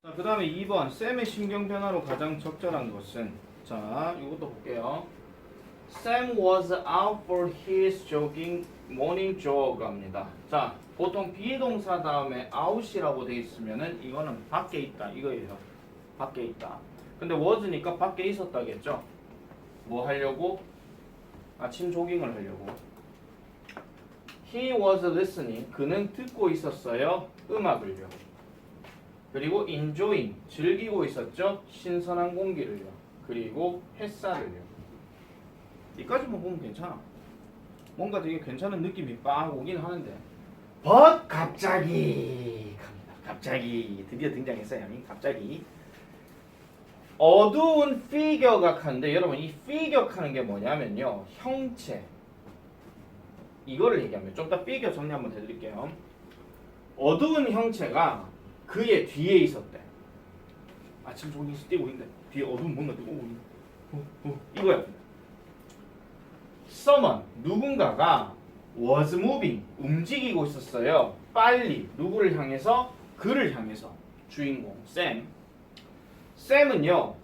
자, 그 다음에 2번 샘의 신경 변화로 가장 적절한 것은, 자, 이것도 볼게요. Sam was out for his jogging morning jog 합니다. 자, 보통 비동사 다음에 out이라고 돼 있으면은 이거는 밖에 있다 이거예요. 밖에 있다. 근데 was니까 밖에 있었다겠죠. 뭐 하려고? 아침 조깅을 하려고. He was listening. 그는 듣고 있었어요. 음악을요. 그리고 enjoying. 즐기고 있었죠. 신선한 공기를요. 그리고 햇살을요. 이까지만 보면 괜찮아. 뭔가 되게 괜찮은 느낌이 빡 오긴 하는데 but 갑자기 갑니다. 갑자기 드디어 등장했어요. 갑자기 어두운 피겨가 하는데 여러분 이 피겨하는 게 뭐냐면요. 형체. 이거를 얘기하면 좀 더 피겨 정리 한번 해드릴게요. 어두운 형체가 그의 뒤에 있었대. 아침 조깅에서 뛰고 있는데 뒤에 어두운 뭔가 뛰고 있는데 이거야. Someone 누군가가 was moving 움직이고 있었어요. 빨리 누구를 향해서? 그를 향해서. 주인공 Sam. Sam은요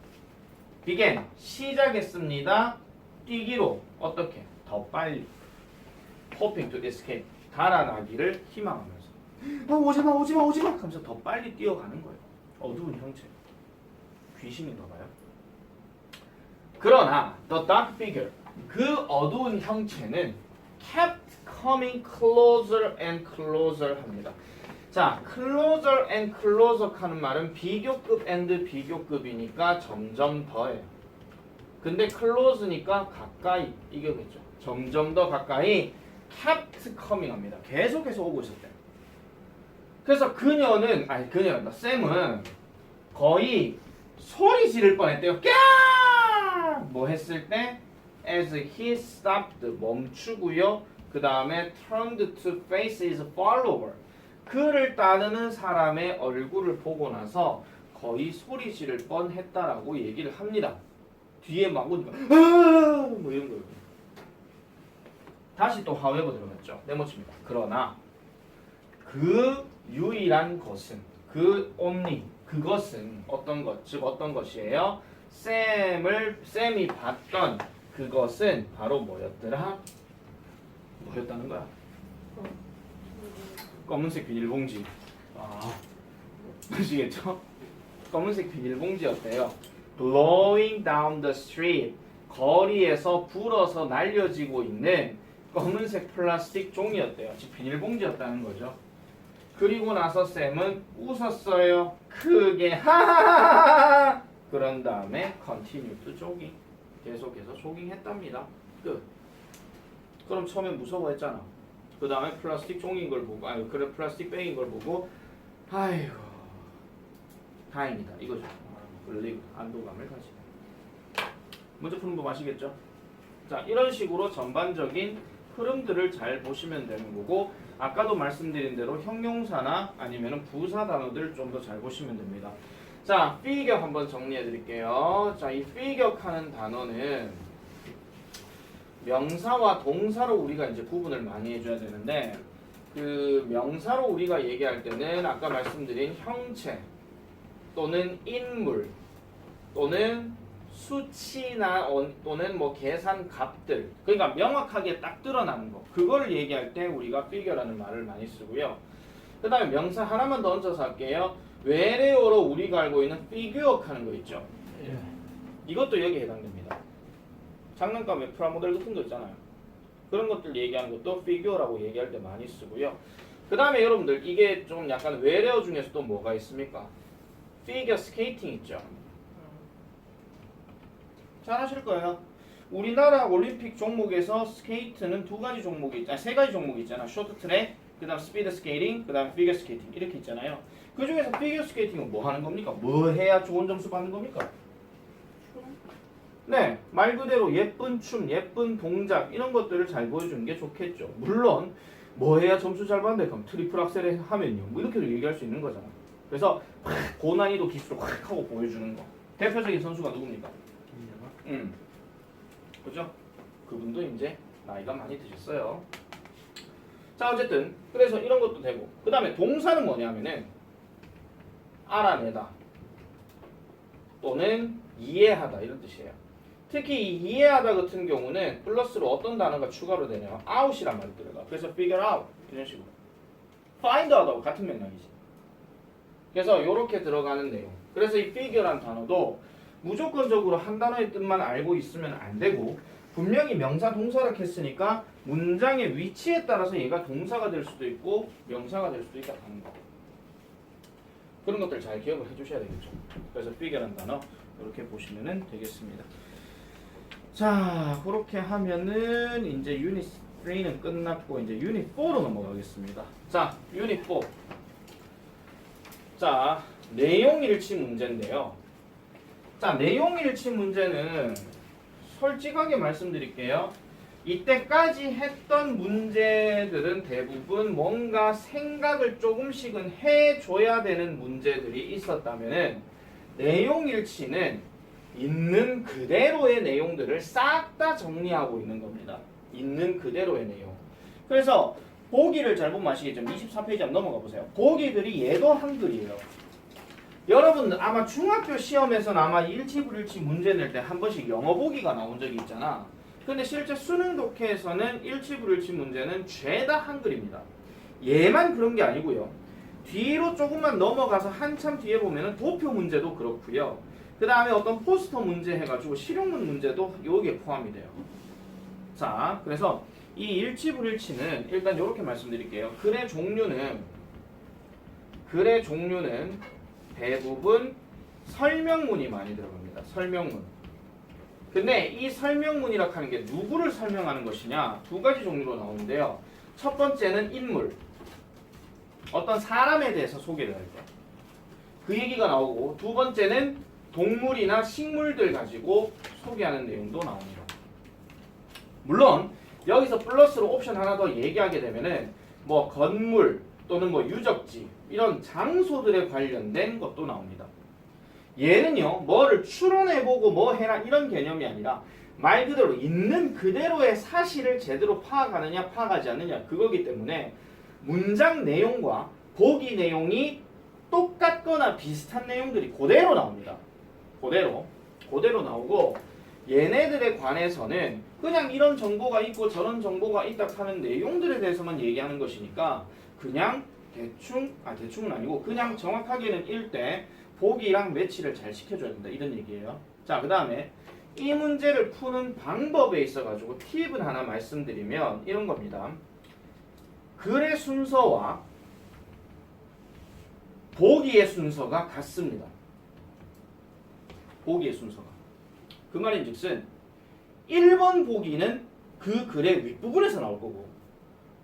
began 시작했습니다. 뛰기로 어떻게? 더 빨리. hoping to escape 달아나기를 희망하면서 오지마 오지마 오지마 하면서 더 빨리 뛰어가는 거예요. 어두운 형체. 귀신인가 봐요. 그러나 the dark figure 그 어두운 형체는 kept coming closer and closer 합니다. 자, closer and closer 하는 말은 비교급 and 비교급이니까 점점 더해요. 근데 close니까 가까이 이거겠죠. 점점 더 가까이 kept coming 합니다. 계속해서 오고 있었대요. 그래서 그녀는 샘은 거의 소리 지를 뻔했대요. 꺄! 뭐 했을 때 as he stopped 멈추고요. 그 다음에 turned to face his follower 그를 따르는 사람의 얼굴을 보고 나서 거의 소리 지를 뻔했다라고 얘기를 합니다. 뒤에 막 오니까 뭐 이런 거예요. 다시 또 however 들어갔죠. 네모칩니다. 그러나 그 유일한 것은 only 그것은 어떤 것, 즉 어떤 것이에요? 샘이 봤던 그것은 바로 뭐였더라? 뭐였다는 거야? 검은색 비닐봉지. 아시겠죠? 검은색 비닐봉지였대요. Blowing down the street 거리에서 불어서 날려지고 있는 검은색 플라스틱 종이였대요. 즉 비닐봉지였다는 거죠. 그리고 나서 샘은 웃었어요. 크게 하하하하. 그런 다음에 continue to jogging. 계속해서 조깅했답니다. 끝. 그럼 처음에 무서워했잖아. 그 다음에 플라스틱 종인 걸 보고, 그래 플라스틱 백인 걸 보고, 아이고 다행이다 이거죠. relief 안도감을 가지고. 문제 푸는 법 아시겠죠? 자, 이런 식으로 전반적인 흐름들을 잘 보시면 되는 거고, 아까도 말씀드린 대로 형용사나 아니면 부사 단어들을 좀 더 잘 보시면 됩니다. 자, 피격 한번 정리해 드릴게요. 자, 이 피격하는 단어는 명사와 동사로 우리가 이제 구분을 많이 해줘야 되는데, 그 명사로 우리가 얘기할 때는 아까 말씀드린 형체 또는 인물 또는 수치나 또는 뭐 계산 값들, 그러니까 명확하게 딱 드러나는 거, 그걸 얘기할 때 우리가 figure라는 말을 많이 쓰고요. 그 다음에 명사 하나만 더 얹어서 할게요. 외래어로 우리가 알고 있는 figure 하는 거 있죠. 이것도 여기에 해당됩니다. 장난감 프라모델 같은 거 있잖아요. 그런 것들 얘기하는 것도 figure라고 얘기할 때 많이 쓰고요. 그 다음에 여러분들 이게 좀 약간 외래어 중에서 또 뭐가 있습니까? figure skating 있죠. 잘 하실 거예요. 우리나라 올림픽 종목에서 스케이트는 세 가지 종목이 있잖아. 쇼트트랙, 그 다음 스피드 스케이팅, 그 다음 피겨 스케이팅 이렇게 있잖아요. 그 중에서 피겨 스케이팅은 뭐 하는 겁니까? 뭐 해야 좋은 점수 받는 겁니까? 네, 말 그대로 예쁜 춤, 예쁜 동작 이런 것들을 잘 보여주는 게 좋겠죠. 물론 뭐 해야 점수 잘 받는데 그럼 트리플 악셀 하면요 뭐 이렇게도 얘기할 수 있는 거잖아. 그래서 고난이도 기술을 확 하고 보여주는 거. 대표적인 선수가 누굽니까? 그죠? 그분도 이제 나이가 많이 드셨어요. 자, 어쨌든 그래서 이런 것도 되고, 그 다음에 동사는 뭐냐면은 알아내다, 또는 이해하다 이런 뜻이에요. 특히 이 이해하다 같은 경우는 플러스로 어떤 단어가 추가로 되냐면 out이란 말이 들어가. 그래서 figure out 이런 식으로 find out하고 같은 맥락이지. 그래서 이렇게 들어가는 내용. 그래서 이 figure란 단어도 무조건적으로 한 단어의 뜻만 알고 있으면 안 되고 분명히 명사 동사라 했으니까 문장의 위치에 따라서 얘가 동사가 될 수도 있고 명사가 될 수도 있다 하는 거. 그런 것들 잘 기억을 해주셔야 되겠죠. 그래서 figure란 단어 이렇게 보시면 되겠습니다. 자, 그렇게 하면은 이제 유닛 3는 끝났고 이제 유닛 4로 넘어가겠습니다. 자, 유닛 4. 자, 내용 일치 문제인데요. 자, 내용 일치 문제는 솔직하게 말씀드릴게요. 이때까지 했던 문제들은 대부분 뭔가 생각을 조금씩은 해줘야 되는 문제들이 있었다면은 내용 일치는 있는 그대로의 내용들을 싹 다 정리하고 있는 겁니다. 있는 그대로의 내용. 그래서 보기를 잘 보면 아시겠죠? 24페이지 한번 넘어가 보세요. 보기들이 얘도 한글이에요. 여러분 아마 중학교 시험에서는 아마 일치불일치 문제 낼 때 한 번씩 영어 보기가 나온 적이 있잖아. 근데 실제 수능 독해에서는 일치불일치 문제는 죄다 한글입니다. 얘만 그런 게 아니고요. 뒤로 조금만 넘어가서 한참 뒤에 보면은 도표 문제도 그렇고요. 그 다음에 어떤 포스터 문제 해가지고 실용문 문제도 여기에 포함이 돼요. 자, 그래서 이 일치불일치는 일단 이렇게 말씀드릴게요. 글의 종류는 대부분 설명문이 많이 들어갑니다. 설명문. 근데 이 설명문이라고 하는 게 누구를 설명하는 것이냐? 두 가지 종류로 나오는데요. 첫 번째는 인물. 어떤 사람에 대해서 소개를 할 때. 그 얘기가 나오고 두 번째는 동물이나 식물들 가지고 소개하는 내용도 나옵니다. 물론 여기서 플러스로 옵션 하나 더 얘기하게 되면은 뭐 건물 또는 뭐 유적지 이런 장소들에 관련된 것도 나옵니다. 얘는요 뭐를 추론해보고 뭐 해라 이런 개념이 아니라 말 그대로 있는 그대로의 사실을 제대로 파악하느냐 파악하지 않느냐 그거기 때문에 문장 내용과 보기 내용이 똑같거나 비슷한 내용들이 그대로 나옵니다. 그대로 나오고 얘네들에 관해서는 그냥 이런 정보가 있고 저런 정보가 있다 하는 내용들에 대해서만 얘기하는 것이니까 그냥 대충은 아니고 그냥 정확하게는 일대 보기랑 매치를 잘 시켜줘야 된다 이런 얘기예요. 자, 그 다음에 이 문제를 푸는 방법에 있어 가지고 팁을 하나 말씀드리면 이런 겁니다. 글의 순서와 보기의 순서가 같습니다. 보기의 순서가. 그 말인즉슨 1번 보기는 그 글의 윗부분에서 나올 거고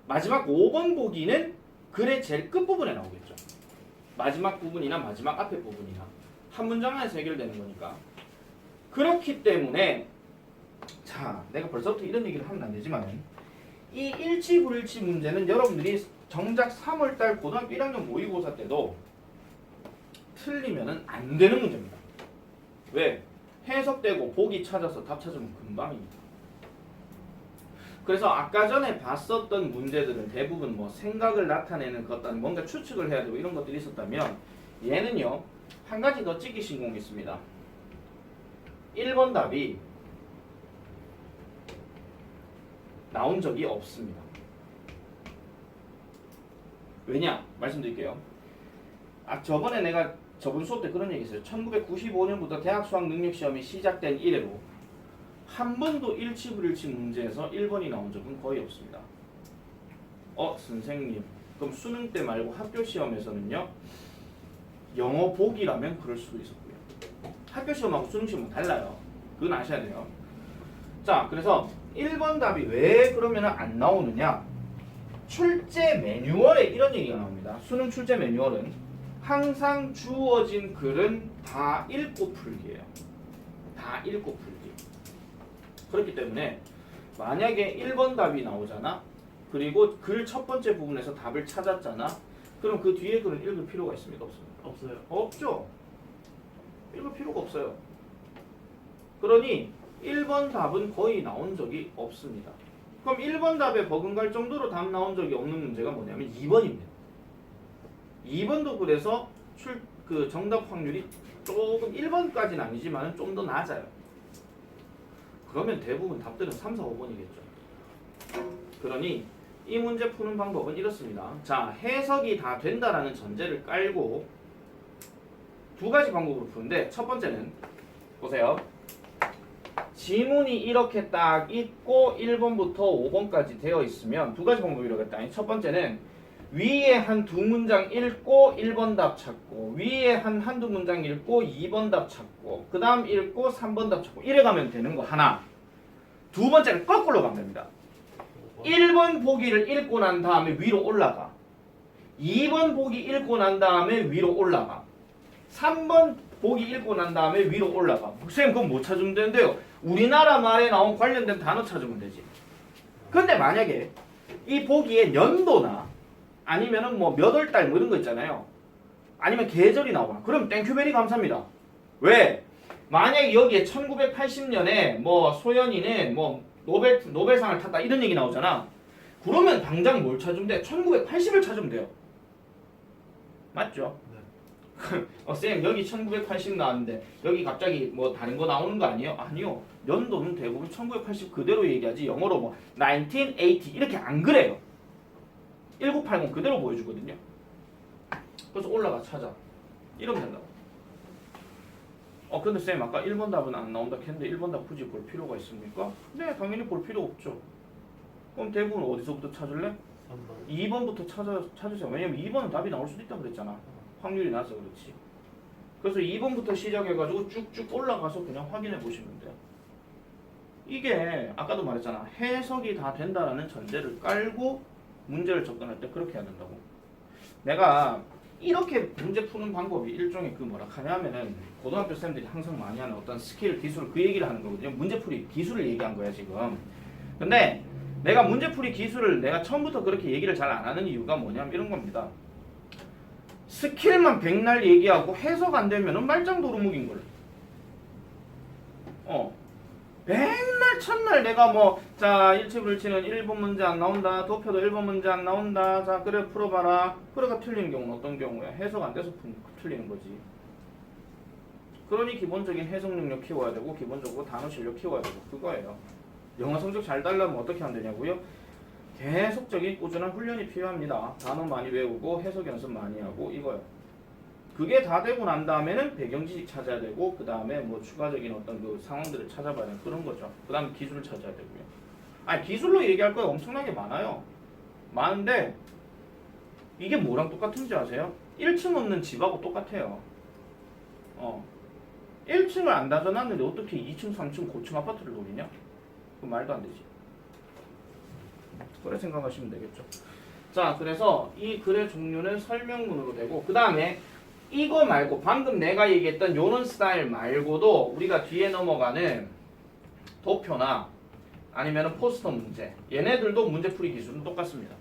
마지막 5번 보기는 글의 제일 끝부분에 나오겠죠. 마지막 부분이나 마지막 앞에 부분이나 한 문장 안에서 해결되는 거니까. 그렇기 때문에 자, 내가 벌써부터 이런 얘기를 하면 안 되지만 이 일치불일치 문제는 여러분들이 정작 3월달 고등학교 1학년 모의고사 때도 틀리면 안 되는 문제입니다. 왜? 해석되고 보기 찾아서 답 찾으면 금방입니다. 그래서 아까 전에 봤었던 문제들은 대부분 뭐 생각을 나타내는 것들 뭔가 추측을 해야 되고 이런 것들이 있었다면 얘는요 한 가지 더 찍기 신공했습니다. 1번 답이 나온 적이 없습니다. 왜냐? 말씀드릴게요. 저번에 내가 저번 수업 때 그런 얘기 했어요. 1995년부터 대학 수학 능력 시험이 시작된 이래로 한 번도 일치불일치 문제에서 1번이 나온 적은 거의 없습니다. 선생님 그럼 수능 때 말고 학교 시험에서는요? 영어 보기라면 그럴 수도 있었고요. 학교 시험하고 수능 시험은 달라요. 그건 아셔야 돼요. 자, 그래서 1번 답이 왜 그러면 안 나오느냐? 출제 매뉴얼에 이런 얘기가 나옵니다. 수능 출제 매뉴얼은 항상 주어진 글은 다 읽고 풀기예요. 다 읽고 풀기. 그렇기 때문에 만약에 1번 답이 나오잖아. 그리고 글 첫 번째 부분에서 답을 찾았잖아. 그럼 그 뒤에 글은 읽을 필요가 있습니까? 없습니까? 없어요. 없죠. 읽을 필요가 없어요. 그러니 1번 답은 거의 나온 적이 없습니다. 그럼 1번 답에 버금갈 정도로 답 나온 적이 없는 문제가 뭐냐면 2번입니다. 2번도 그래서 그 정답 확률이 조금 1번까지는 아니지만 좀 더 낮아요. 그러면 대부분 답들은 3, 4, 5번이겠죠. 그러니 이 문제 푸는 방법은 이렇습니다. 자, 해석이 다 된다라는 전제를 깔고 두 가지 방법으로 푸는데, 첫 번째는 보세요. 지문이 이렇게 딱 있고 1번부터 5번까지 되어 있으면 두 가지 방법이 이러겠다. 첫 번째는 위에 한 두 문장 읽고 1번 답 찾고, 위에 한두 문장 읽고 2번 답 찾고, 그 다음 읽고 3번 답 찾고, 이래 가면 되는 거 하나. 두 번째는 거꾸로 가면 됩니다. 1번 보기를 읽고 난 다음에 위로 올라가. 2번 보기 읽고 난 다음에 위로 올라가. 3번 보기 읽고 난 다음에 위로 올라가. 선생님 그건 못 찾으면 되는데요. 우리나라 말에 나온 관련된 단어 찾으면 되지. 근데 만약에 이 보기에 연도나 아니면은 뭐 몇 월 달 뭐 이런 거 있잖아요. 아니면 계절이 나오거나. 그럼 땡큐베리 감사합니다. 왜? 만약에 여기에 1980년에 뭐 소연이는 뭐 노벨상을 탔다 이런 얘기 나오잖아. 그러면 당장 뭘 찾으면 돼? 1980을 찾으면 돼요. 맞죠? 쌤 여기 1980 나왔는데 여기 갑자기 뭐 다른 거 나오는 거 아니에요? 아니요. 연도는 대부분 1980 그대로 얘기하지 영어로 뭐 1980 이렇게 안 그래요. 1980 그대로 보여주거든요. 그래서 올라가 찾아. 이러면 된다고. 근데 쌤 아까 1번 답은 안 나온다 했는데 1번 답 굳이 볼 필요가 있습니까? 네, 당연히 볼 필요 없죠. 그럼 대부분 어디서부터 찾을래? 3번. 2번부터 찾으세요. 왜냐면 2번은 답이 나올 수도 있다고 그랬잖아. 확률이 낮아서 그렇지. 그래서 2번부터 시작해가지고 쭉쭉 올라가서 그냥 확인해 보시면 돼요. 이게 아까도 말했잖아. 해석이 다 된다라는 전제를 깔고 문제를 접근할 때 그렇게 해야 된다고. 내가 이렇게 문제 푸는 방법이 일종의 그 뭐라 하냐면은 고등학교 쌤들이 항상 많이 하는 어떤 스킬, 기술 그 얘기를 하는 거거든요. 문제풀이 기술을 얘기한 거야 지금. 근데 내가 문제풀이 기술을 내가 처음부터 그렇게 얘기를 잘 안 하는 이유가 뭐냐면 이런 겁니다. 스킬만 백날 얘기하고 해석 안 되면은 말짱도루묵인 걸. 맨날 첫날 내가 자 일치불치는 1번 문제 안 나온다. 도표도 1번 문제 안 나온다. 자 그래 풀어봐라. 그래가 틀리는 경우는 어떤 경우야? 해석 안 돼서 틀리는 거지. 그러니 기본적인 해석 능력 키워야 되고 기본적으로 단어 실력 키워야 되고 그거예요. 영어 성적 잘 달라면 어떻게 하면 되냐고요? 계속적인 꾸준한 훈련이 필요합니다. 단어 많이 외우고 해석 연습 많이 하고 이거요. 그게 다 되고 난 다음에는 배경 지식 찾아야 되고 그 다음에 뭐 추가적인 어떤 그 상황들을 찾아봐야 되는 그런 거죠. 그 다음에 기술을 찾아야 되고요. 아니 기술로 얘기할 거 엄청나게 많아요. 많은데 이게 뭐랑 똑같은지 아세요? 1층 없는 집하고 똑같아요. 1층을 안 다져놨는데 어떻게 2층, 3층, 고층 아파트를 노리냐? 그 말도 안 되지. 그래 생각하시면 되겠죠. 자, 그래서 이 글의 종류는 설명문으로 되고 그 다음에 이거 말고 방금 내가 얘기했던 요런 스타일 말고도 우리가 뒤에 넘어가는 도표나 아니면 포스터 문제 얘네들도 문제풀이 기술은 똑같습니다.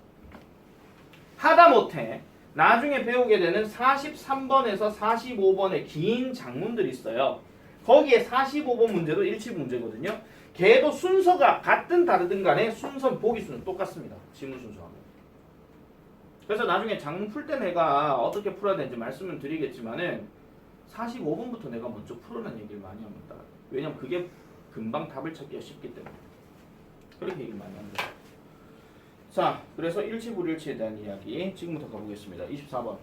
하다못해 나중에 배우게 되는 43번에서 45번의 긴 장문들이 있어요. 거기에 45번 문제도 일치 문제거든요. 걔도 순서가 같든 다르든 간에 순서 보기 수는 똑같습니다. 지문 순서하고. 그래서 나중에 장문 풀 때 내가 어떻게 풀어야 되는지 말씀을 드리겠지만은 45번부터 내가 먼저 풀어라는 얘기를 많이 합니다. 왜냐면 그게 금방 답을 찾기가 쉽기 때문에. 그렇게 얘기를 많이 합니다. 자, 그래서 일치불일치에 대한 이야기 지금부터 가보겠습니다. 24번.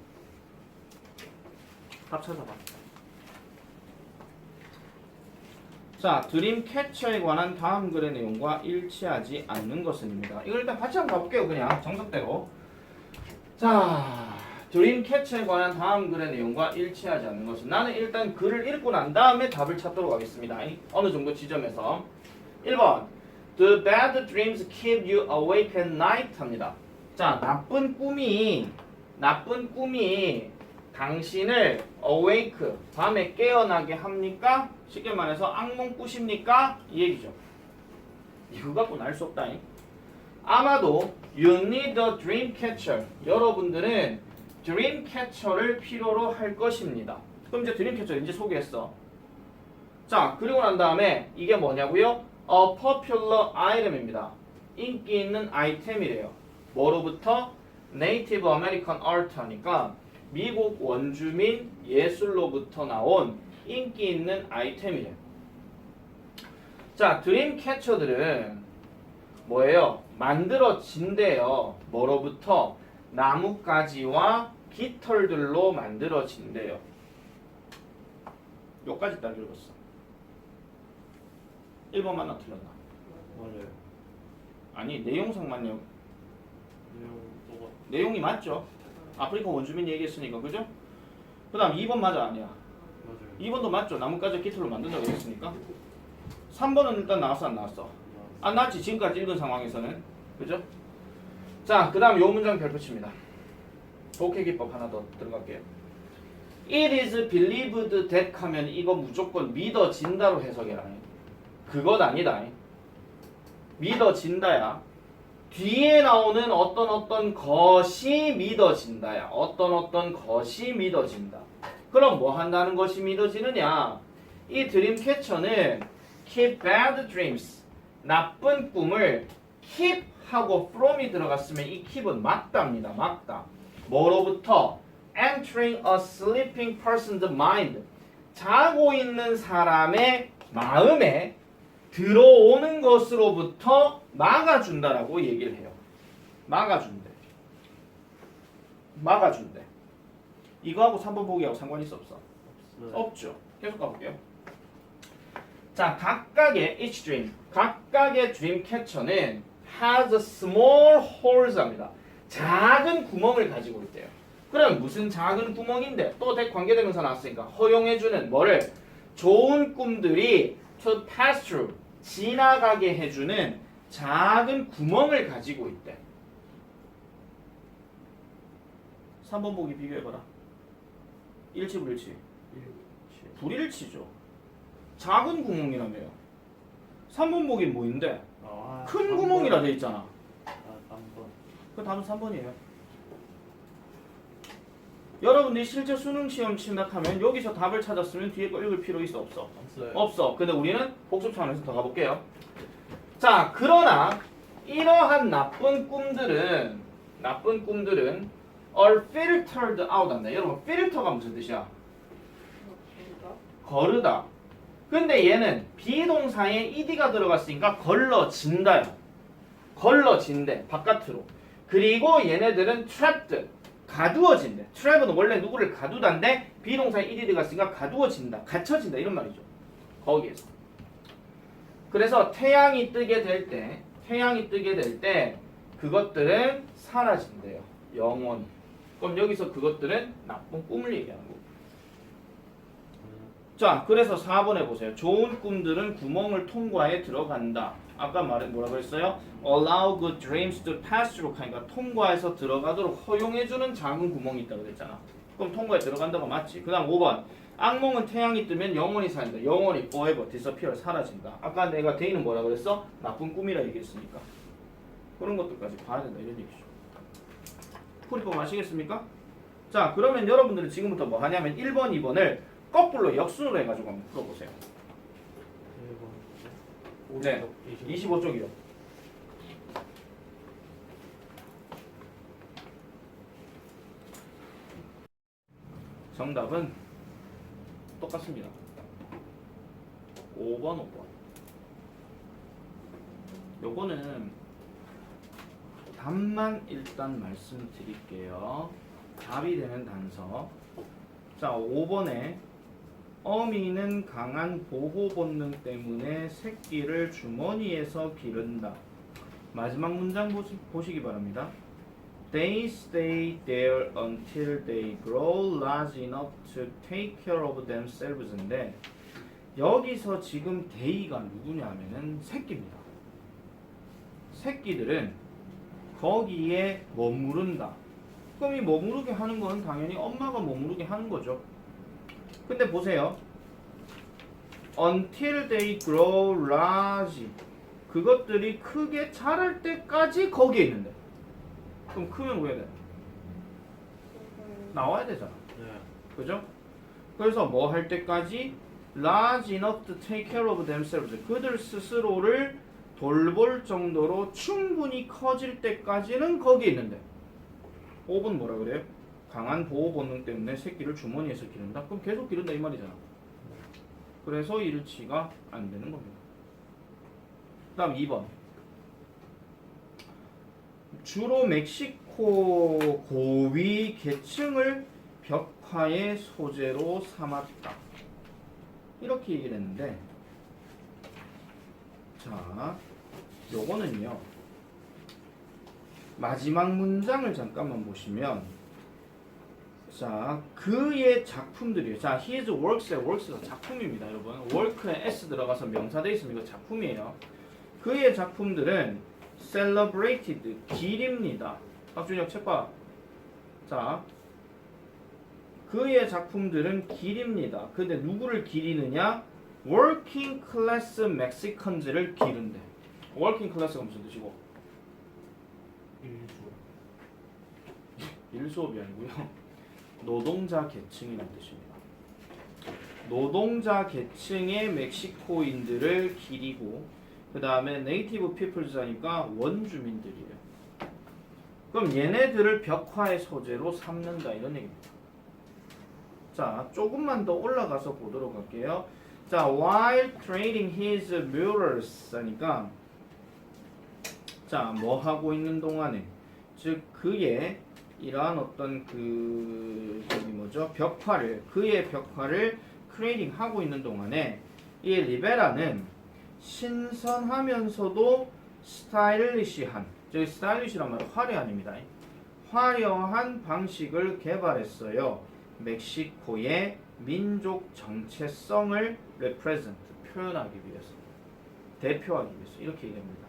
답 찾아봐. 자, 드림캐쳐에 관한 다음 글의 내용과 일치하지 않는 것은입니다. 이걸 일단 같이 한번 가볼게요. 그냥 정석대로. 자, 드림캐쳐에 관한 다음 글의 내용과 일치하지 않는 것은 나는 일단 글을 읽고 난 다음에 답을 찾도록 하겠습니다. 어느 정도 지점에서 1번 The bad dreams keep you awake at night 합니다. 자, 나쁜 꿈이 당신을 awake, 밤에 깨어나게 합니까? 쉽게 말해서 악몽 꾸십니까? 이 얘기죠. 이거 갖고는 알 수 없다잉. 아마도 you need a dream catcher. 여러분들은 dream catcher를 필요로 할 것입니다. 그럼 이제 dream catcher 이제 소개했어. 자, 그리고 난 다음에 이게 뭐냐고요? A popular item입니다. 인기 있는 아이템이래요. 뭐로부터? Native American art 하니까 미국 원주민 예술로부터 나온 인기 있는 아이템이래요. 자, 드림캐쳐들은 뭐예요? 만들어진대요. 뭐로부터? 나뭇가지와 깃털들로 만들어진대요. 요까지 딱 읽었어. 1번 맞나 틀렸나? 맞아요. 아니, 내용상만요. 내용 똑같. 내용이 맞죠? 아프리카 원주민 얘기했으니까, 그죠? 그 다음 2번 맞아, 아니야? 맞아요. 2번도 맞죠? 나뭇가지 깃털로 만든다고 했으니까. 3번은 일단 나왔어, 안 나왔어? 안 나왔지, 지금까지 읽은 상황에서는. 그죠? 자, 그 다음 요 문장 별표칩니다. 독해기법 하나 더 들어갈게요. It is believed that 하면 이거 무조건 믿어진다로 해석해라. 그것 아니다. 믿어진다야. 뒤에 나오는 어떤 것이 믿어진다야. 어떤 것이 믿어진다. 그럼 뭐 한다는 것이 믿어지느냐? 이 드림캐쳐는 keep bad dreams, 나쁜 꿈을 keep 하고 from이 들어갔으면 이 keep은 막답니다. 막다. 뭐로부터? entering a sleeping person's mind, 자고 있는 사람의 마음에 들어오는 것으로부터 막아준다라고 얘기를 해요. 막아준대. 막아준대. 이거하고 3번 보기하고 상관이 있어 없어? 없어요. 없죠. 계속 가볼게요. 자, 각각의 each dream, 각각의 dreamcatcher는 has a small holes 합니다. 작은 구멍을 가지고 있대요. 그럼 무슨 작은 구멍인데? 또 관계대명사 나왔으니까 허용해주는 뭐를? 좋은 꿈들이 to pass through, 지나가게 해주는 작은 구멍을 가지고 있대. 3번 보기 비교해봐라. 일치 불일치? 불일치죠. 작은 구멍이라며요. 3번 보기 뭐인데? 큰 구멍이라 돼 있잖아. 아, 3번. 그 답은 3번이에요. 여러분들이 실제 수능 시험 침략하면 여기서 답을 찾았으면 뒤에 거 읽을 필요 있어 없어? 없어요. 없어. 근데 우리는 복습 차원에서 더 가볼게요. 자, 그러나 이러한 나쁜 꿈들은 are filtered out 한다. 여러분, 필터가 무슨 뜻이야? 거르다. 근데 얘는 비동사에 ed가 들어갔으니까 걸러진다요. 걸러진대, 바깥으로. 그리고 얘네들은 trapped, 가두어진대. trap은 원래 누구를 가두다인데 비동사에 ed 들어갔으니까 가두어진다, 갇혀진다 이런 말이죠. 거기에서. 그래서 태양이 뜨게 될 때 그것들은 사라진대요. 영원히. 그럼 여기서 그것들은 나쁜 꿈을 얘기하는 거고. 자, 그래서 4번에 보세요. 좋은 꿈들은 구멍을 통과해 들어간다. 아까 뭐라 그랬어요? Allow good dreams to pass through 하니까 통과해서 들어가도록 허용해주는 작은 구멍이 있다고 그랬잖아. 그럼 통과해 들어간다고 맞지? 그 다음 5번. 악몽은 태양이 뜨면 영원히 산다. 영원히 forever, disappear, 사라진다. 아까 내가 데이는 뭐라 그랬어? 나쁜 꿈이라 얘기했으니까. 그런 것들까지 봐야 된다 이런 얘기죠. 풀이법 아시겠습니까? 자, 그러면 여러분들은 지금부터 뭐 하냐면 1번, 2번을 거꾸로 역순으로 해가지고 한번 풀어보세요. 1번. 네, 25쪽이요. 정답은 똑같습니다. 5번. 요거는 답만 일단 말씀드릴게요. 답이 되는 단서. 자, 5번에 어미는 강한 보호 본능 때문에 새끼를 주머니에서 기른다. 마지막 문장 보시기 바랍니다. They stay there until they grow large enough to take care of themselves인데 여기서 지금 they가 누구냐면은 새끼입니다. 새끼들은 거기에 머무른다. 그럼 이 머무르게 하는 건 당연히 엄마가 머무르게 하는 거죠. 근데 보세요. Until they grow large. 그것들이 크게 자랄 때까지 거기에 있는데. 그럼 크면 왜 돼? 나와야 되잖아. 네. 그죠? 그래서 뭐 할 때까지? Large enough to take care of themselves. 그들 스스로를 돌볼 정도로 충분히 커질 때까지는 거기에 있는데. 5번 뭐라 그래요? 강한 보호 본능 때문에 새끼를 주머니에서 기른다? 그럼 계속 기른다 이 말이잖아. 그래서 일치가 안 되는 겁니다. 다음 2번. 주로 멕시코 고위 계층을 벽화의 소재로 삼았다. 이렇게 얘기를 했는데, 자, 요거는요. 마지막 문장을 잠깐만 보시면, 자, 그의 작품들이에요. 자, his works의 works가 작품입니다, 여러분. work에 s 들어가서 명사 돼 있으면 이거 작품이에요. 그의 작품들은 celebrated, 길입니다. 박준혁 책 봐. 자, 그의 작품들은 길입니다. 근데 누구를 기리느냐? working class Mexicans를 기른대. working class가 무슨 뜻이고? 일수업이 아니고요. 노동자 계층이라는 뜻입니다. 노동자 계층의 멕시코인들을 기리고 그 다음에 네이티브 피플즈하니까 원주민들이에요. 그럼 얘네들을 벽화의 소재로 삼는다 이런 얘기입니다. 자, 조금만 더 올라가서 보도록 할게요. 자, while trading his murals 하니까 자, 뭐 하고 있는 동안에 즉 그의 이러한 어떤 저기 뭐죠? 그의 벽화를 크리에이팅 하고 있는 동안에 이 리베라는 신선하면서도 스타일리시한, 즉 스타일리시란 말은 화려한입니다. 화려한 방식을 개발했어요. 멕시코의 민족 정체성을 represent, 표현하기 위해서, 대표하기 위해서 이렇게 얘기합니다.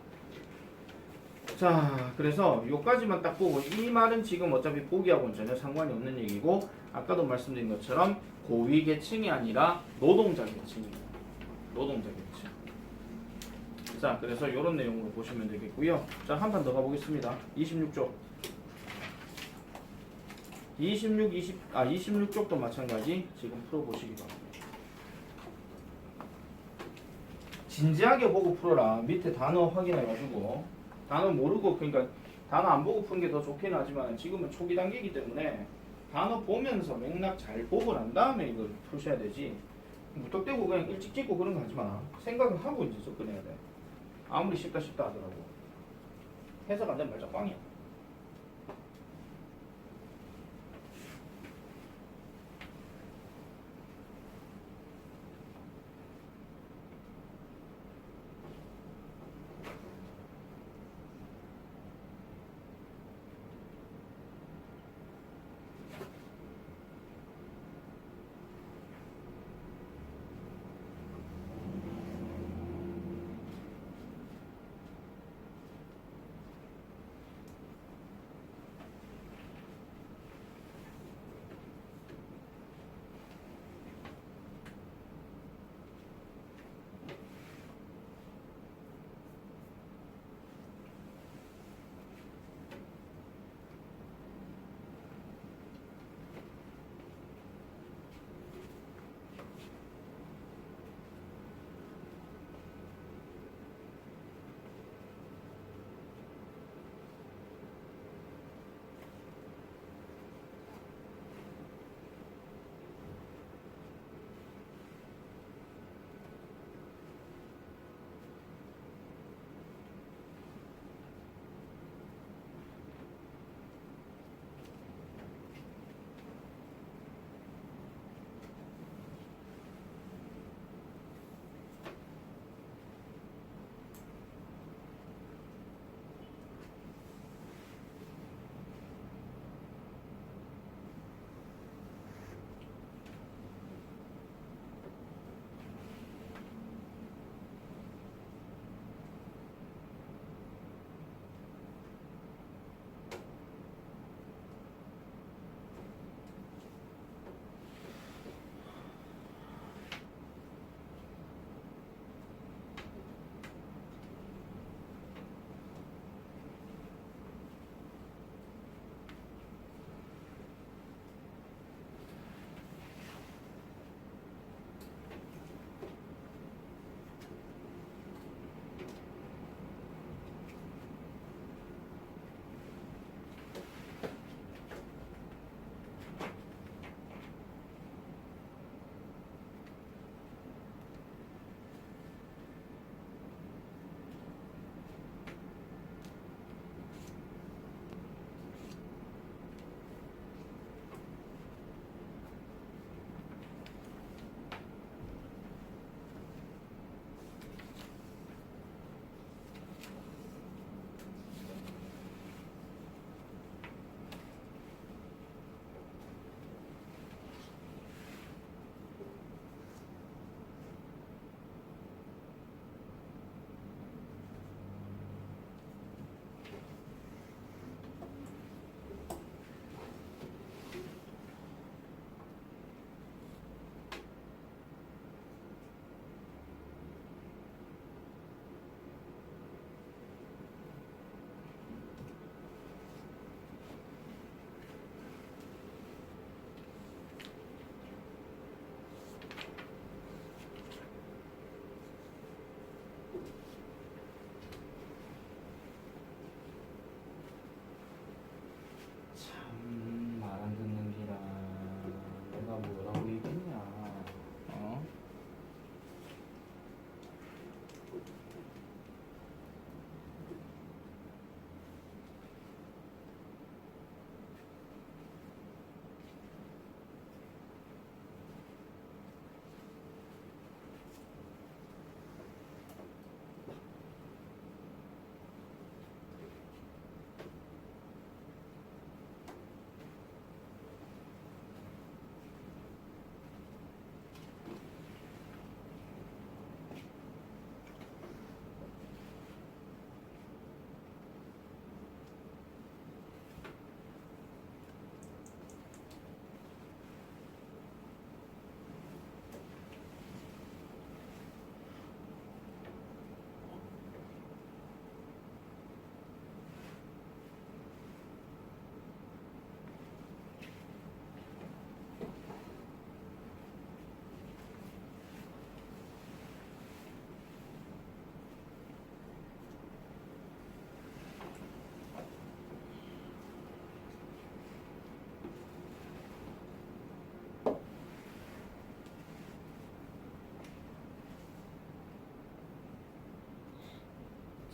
자, 그래서 요까지만 딱 보고 이 말은 지금 어차피 보기하고는 전혀 상관이 없는 얘기고 아까도 말씀드린 것처럼 고위 계층이 아니라 노동자 계층입니다. 노동자 계층. 자, 그래서 이런 내용으로 보시면 되겠고요. 자, 한 판 더 가보겠습니다. 26쪽. 26쪽도 마찬가지 지금 풀어보시기 바랍니다. 진지하게 보고 풀어라. 밑에 단어 확인해가지고 단어 모르고 그러니까 단어 안 보고 푸는 게 더 좋긴 하지만 지금은 초기 단계이기 때문에 단어 보면서 맥락 잘 보고 난 다음에 이걸 푸셔야 되지. 무턱대고 그냥 일찍 찍고 그런 거 하지 마. 생각을 하고 이제 접근해야 돼. 아무리 쉽다 하더라도 해석 안 되면 말자 꽝이야.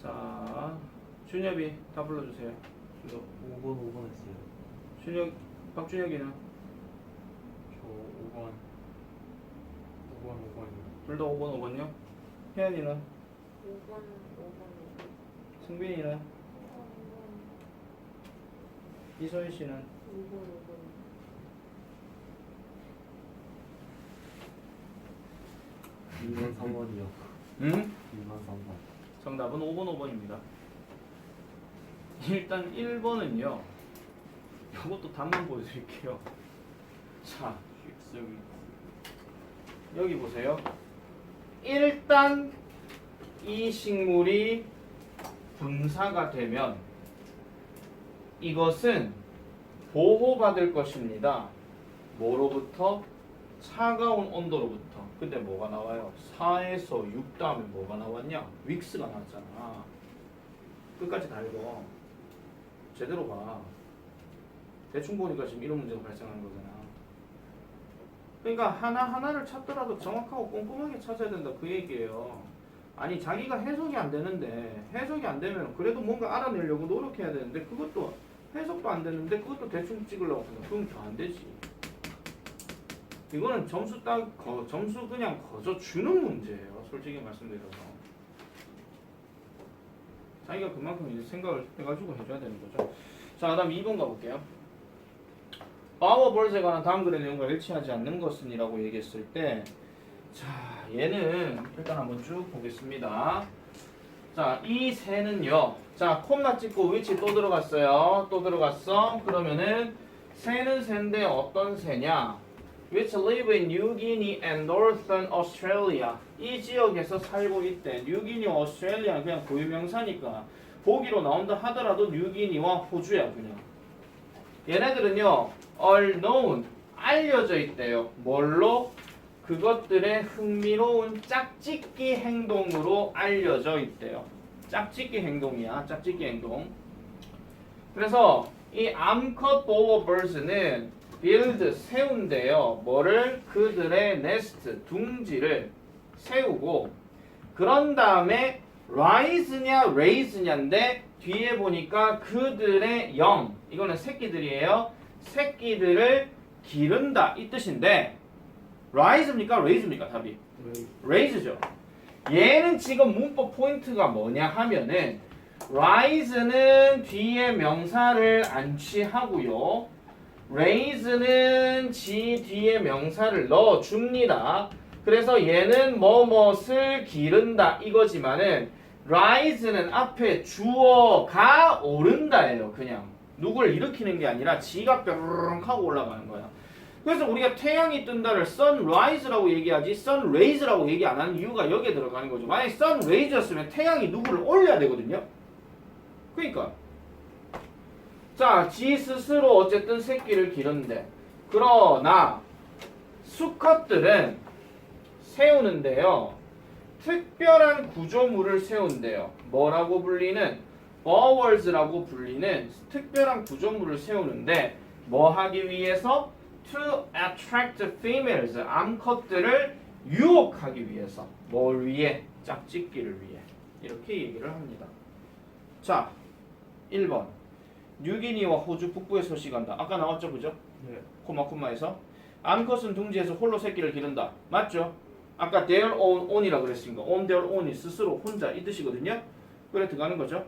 자, 준엽이 다 불러주세요. 저 5번 했어요. 준혁, 박준혁이는 저 5번이요. 둘 다 5번, 5번요? 혜연이는? 5번, 5번, 승빈이는? 5번, 이소희 씨는? 5번, 5번. 2번 3번이요. 응? 2번 3번. 정답은 5번, 5번입니다. 일단 1번은요. 이것도 답만 보여드릴게요. 자, 여기 보세요. 일단 이 식물이 분사가 되면 이것은 보호받을 것입니다. 뭐로부터? 차가운 온도로부터. 근데 뭐가 나와요? 4에서 6 다음에 뭐가 나왔냐? 윅스가 나왔잖아. 끝까지 다 읽어. 제대로 봐. 대충 보니까 지금 이런 문제가 발생하는 거잖아. 그러니까 하나하나를 찾더라도 정확하고 꼼꼼하게 찾아야 된다 그 얘기예요. 아니 자기가 해석이 안 되는데 해석이 안 되면 그래도 뭔가 알아내려고 노력해야 되는데 그것도 해석도 안 되는데 그것도 대충 찍으려고 하면 그럼 더 안 되지. 이거는 점수 점수 그냥 거저 주는 문제예요. 솔직히 말씀드려서 자기가 그만큼 이제 생각을 해가지고 해줘야 되는 거죠. 자, 그다음 2번 가볼게요. Bowers에 관한 다음 글의 내용과 일치하지 않는 것은이라고 얘기했을 때, 자, 얘는 일단 한번 쭉 보겠습니다. 자, 이 새는요. 자, 콤마 찍고 위치 또 들어갔어요. 또 들어갔어. 그러면은 새는 새인데 어떤 새냐? Which live in New Guinea and Northern Australia. 이 지역에서 살고 있대. 뉴기니, 오스트레일리아는 그냥 고유명사니까 보기로 나온다 하더라도 뉴기니와 호주야 그냥. 얘네들은요, are known, 알려져 있대요. 뭘로? 그것들의 흥미로운 짝짓기 행동으로 알려져 있대요. 짝짓기 행동이야. 짝짓기 행동. 그래서 이 암컷 보어버즈는 build, 세운대요. 뭐를? 그들의 네스트, 둥지를 세우고 그런 다음에 rise냐 raise냐인데 뒤에 보니까 그들의 영, 이거는 새끼들이에요. 새끼들을 기른다 이 뜻인데 rise입니까? raise입니까? 답이 raise죠. 얘는 지금 문법 포인트가 뭐냐 하면은 rise는 뒤에 명사를 안 취하고요. raise는 지 뒤에 명사를 넣어줍니다. 그래서 얘는 뭐뭇을 기른다 이거지만은 rise는 앞에 주어가 오른다예요. 그냥 누굴 일으키는 게 아니라 지가 뾰루룩 하고 올라가는 거야. 그래서 우리가 태양이 뜬다를 sunrise라고 얘기하지 sunraise라고 얘기 안 하는 이유가 여기에 들어가는 거죠. 만약에 sunraise였으면 태양이 누구를 올려야 되거든요. 그러니까 자, 지 스스로 어쨌든 새끼를 기른대. 그러나 수컷들은 세우는데요. 특별한 구조물을 세운대요. 뭐라고 불리는? bowers라고 불리는 특별한 구조물을 세우는데 뭐 하기 위해서? To attract females. 암컷들을 유혹하기 위해서. 뭘 위해? 짝짓기를 위해. 이렇게 얘기를 합니다. 자, 1번. 뉴기니와 호주 북부에 서식한다. 아까 나왔죠, 그죠? 네. 코마코마에서 암컷은 둥지에서 홀로 새끼를 기른다. 맞죠? 아까 their own이라 그랬으니까 on their own이 스스로 혼자 이 뜻이거든요. 그래 들어가는 거죠.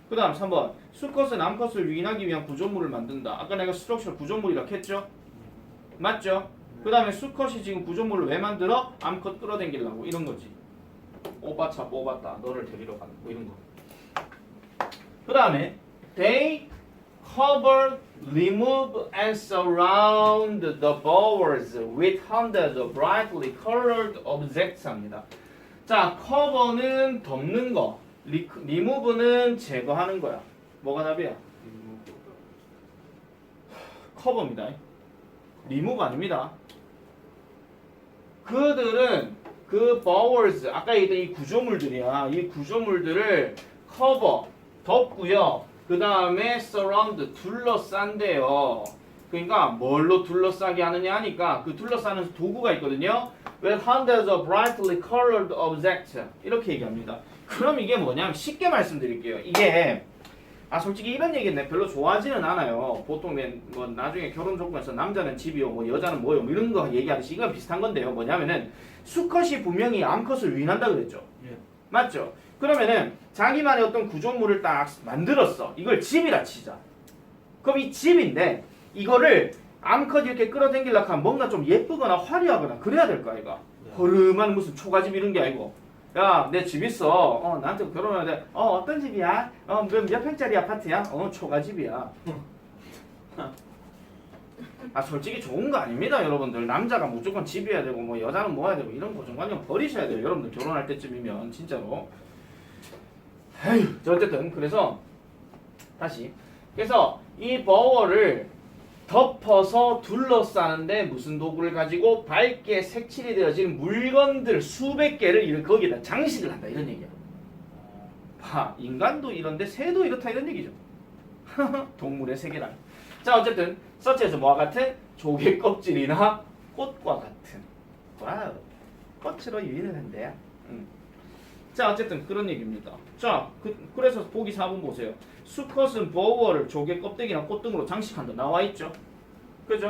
그 다음 3번 수컷은 암컷을 유인하기 위한 구조물을 만든다. 아까 내가 스트럭처 구조물이라고 했죠? 맞죠? 그 다음에 수컷이 지금 구조물을 왜 만들어? 암컷 끌어당기려고 이런 거지. 오바차 뽑았다. 너를 데리러 가는 뭐 이런 거. 그 다음에 they cover, remove and surround the bowers with hundreds of brightly colored objects 합니다. 자, cover는 덮는 거, remove는 제거하는 거야. 뭐가 답이야? cover입니다. remove 아닙니다. 그들은 그 bowers, 아까 얘기했던 이 구조물들이야. 이 구조물들을 cover, 덮고요. 그 다음에 surround, 둘러싼대요. 그러니까 뭘로 둘러싸게 하느냐 하니까 그 둘러싸는 도구가 있거든요. With hundreds of brightly colored objects 이렇게 얘기합니다. 그럼 이게 뭐냐면 쉽게 말씀드릴게요. 이게 솔직히 이런 얘기는 별로 좋아하지는 않아요. 보통 뭐 나중에 결혼 조건에서 남자는 집이요, 뭐 여자는 뭐요, 뭐 이런 거 얘기하듯이 이건 비슷한 건데요. 뭐냐면은 수컷이 분명히 암컷을 위인한다 그랬죠. 예. 맞죠? 그러면은 자기만의 어떤 구조물을 딱 만들었어. 이걸 집이라 치자. 그럼 이 집인데 이거를 암컷 이렇게 끌어당기려고 하면 뭔가 좀 예쁘거나 화려하거나 그래야 될 거 아이가. 허름한 무슨 초가집 이런 게 아니고, 야 내 집 있어. 나한테 결혼하는데 어떤 집이야? 몇 평짜리 아파트야? 초가집이야. 솔직히 좋은 거 아닙니다 여러분들. 남자가 무조건 집이어야 되고 뭐 여자는 뭐 해야 되고 이런 고정관념 버리셔야 돼요 여러분들. 결혼할 때쯤이면 진짜로. 에휴, 어쨌든 그래서 다시, 그래서 이 버워를 덮어서 둘러싸는데 무슨 도구를 가지고 밝게 색칠이 되어진 물건들 수백 개를 거기다 장식을 한다 이런 얘기야. 인간도 이런데 새도 이렇다 이런 얘기죠. 동물의 세계란. 자 어쨌든 서치에서 뭐와 같은 조개 껍질이나 꽃과 같은. 와우, 꽃으로 유인을 한대요. 자 어쨌든 그런 얘기입니다. 자 그래서 보기 4번 보세요. 수컷은 버워를 조개 껍데기나 꽃 등으로 장식한다 나와있죠. 그죠?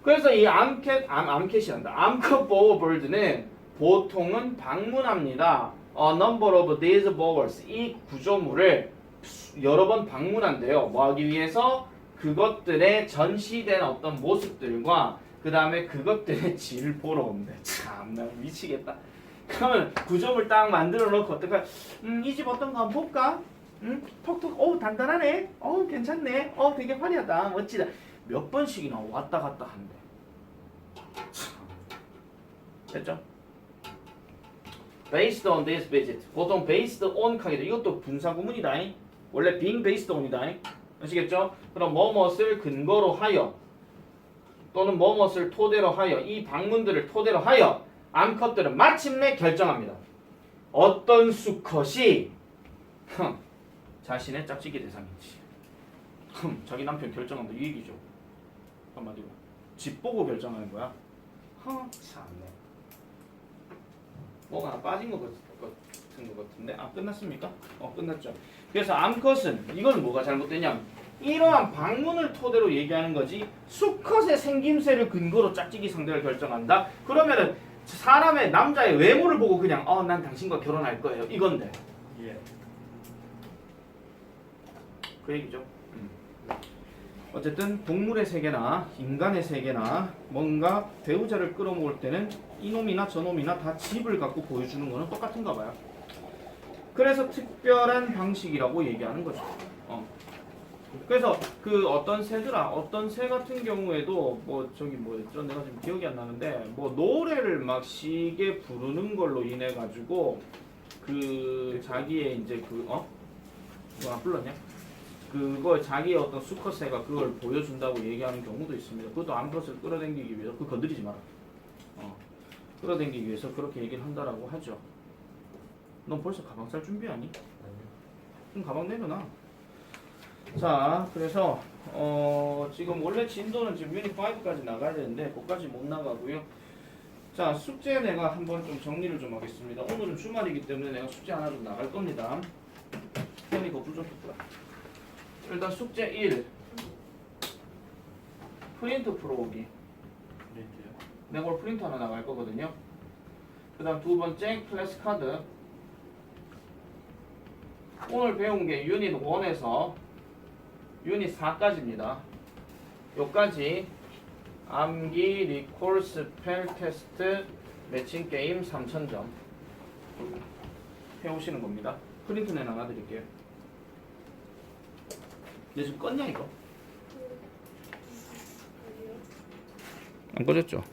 그래서 이 암캣이란다. 암컷 버워 birds는 보통은 방문합니다. A number of these bowers, 이 구조물을 여러 번 방문한대요. 뭐 하기 위해서? 그것들의 전시된 어떤 모습들과 그 다음에 그것들의 질을 보러 온대. 참나 미치겠다. 그러면 구조물 딱 만들어 놓고 어떨까? 이 집 어떤가 한번 볼까? 톡톡, 단단하네. 괜찮네. 되게 화려하다. 멋지다. 몇 번씩이나 왔다 갔다 한대. 됐죠? Based on this visit. 보통 based on 하기도 이것도 분사구문이다. 원래 being based on이다. 아시겠죠? 그럼 뭐뭇을 근거로 하여 또는 뭐뭇을 토대로 하여 이 방문들을 토대로 하여 암컷들은 마침내 결정합니다. 어떤 수컷이 자신의 짝짓기 대상인지. 자기 남편 결정한다 이 얘기죠. 한마디로 집 보고 결정하는 거야. 참네. 뭐가 하나 빠진 것 같은 것 같은데. 끝났습니까? 끝났죠. 그래서 암컷은 이건 뭐가 잘못되냐면 이러한 방문을 토대로 얘기하는 거지 수컷의 생김새를 근거로 짝짓기 상대를 결정한다. 그러면은 사람의 남자의 외모를 보고 그냥 난 당신과 결혼할 거예요 이건데. 예. 그 얘기죠. 어쨌든 동물의 세계나 인간의 세계나 뭔가 배우자를 끌어모을 때는 이놈이나 저놈이나 다 집을 갖고 보여주는 거는 똑같은가 봐요. 그래서 특별한 방식이라고 얘기하는 거죠. 그래서 그 어떤 새 같은 경우에도 뭐였죠? 내가 지금 기억이 안 나는데 뭐 노래를 막 시게 부르는 걸로 인해 가지고 그 자기의 이제 그거 안 불렀냐? 그거 자기의 어떤 수컷새가 그걸 보여준다고 얘기하는 경우도 있습니다. 그것도 암컷을 끌어당기기 위해서 그거 건드리지 마라. 끌어당기기 위해서 그렇게 얘기를 한다라고 하죠. 넌 벌써 가방 쌀 준비하니? 아니요. 그럼 가방 내려놔. 자, 그래서 지금 원래 진도는 지금 유닛 5까지 나가야 되는데 거기까지 못 나가고요. 자, 숙제 내가 한번 좀 정리를 좀 하겠습니다. 오늘은 주말이기 때문에 내가 숙제 하나 좀 나갈 겁니다. 혜연이 거풀 좀 줬구나. 일단 숙제 1 프린트 풀어오기. 프린트요. 내가 오늘 프린트 하나 나갈 거거든요. 그 다음 두 번째 클래스 카드. 오늘 배운 게 유닛 1에서 유닛 4까지입니다. 요까지 암기, 리콜, 스펠, 테스트, 매칭 게임 3000점 해오시는 겁니다. 프린트 내 나가드릴게요. 얘 지금 껐냐 이거? 안 꺼졌죠?